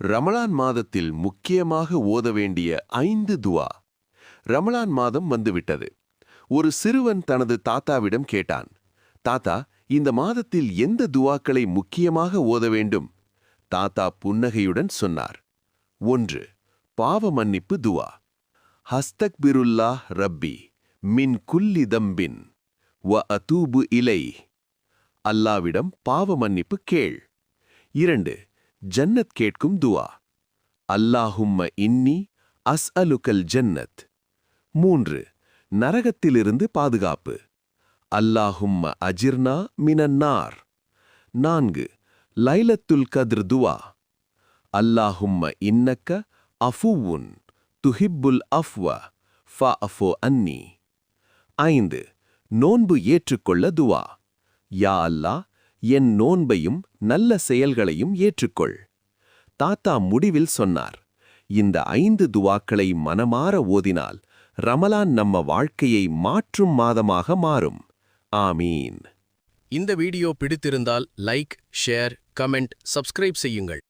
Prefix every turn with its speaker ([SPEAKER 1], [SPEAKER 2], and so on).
[SPEAKER 1] ரமலான் மாதத்தில் முக்கியமாக ஓத வேண்டிய 5 துவா. ரமலான் மாதம் வந்துவிட்டது. ஒரு சிறுவன் தனது தாத்தாவிடம் கேட்டான், தாத்தா, இந்த மாதத்தில் எந்த துவாக்களை முக்கியமாக ஓத வேண்டும்? தாத்தா புன்னகையுடன் சொன்னார், 1. பாவ மன்னிப்பு துவா. ஹஸ்தக்பிருல்லாஹ் ரப்பி மின் குல்லி தம்பின் வ அதூபு இலை. அல்லாவிடம் பாவ மன்னிப்பு கேள். 2. ஜன்னத் கேட்கும் துவா. அல்லாஹும்ம இன்னி அஸ்அலுக்கல் ஜன்னத். 3. நரகத்திலிருந்து பாதுகாப்பு. அல்லாஹும்ம அஜிர்னா மினன்னார். 4. லைலத்துல் கத்ர் துவா. அல்லாஹும்ம இன்னக்க அஃபுவுன் துஹிப்புல் அஃப்வ ஃபஅஃபு அன்னி. 5. நோன்பு ஏற்றுக்கொள்ள துவா. யா அல்லாஹ், என் நோன்பையும் நல்ல செயல்களையும் ஏற்றுக்கொள். தாத்தா முடிவில் சொன்னார், இந்த 5 துவாக்களை மனமாற ஓதினால் ரமலான் நம்ம வாழ்க்கையை மாற்றும் மாதமாக மாறும். ஆமீன்.
[SPEAKER 2] இந்த வீடியோ பிடித்திருந்தால் லைக், ஷேர், கமெண்ட், சப்ஸ்கிரைப் செய்யுங்கள்.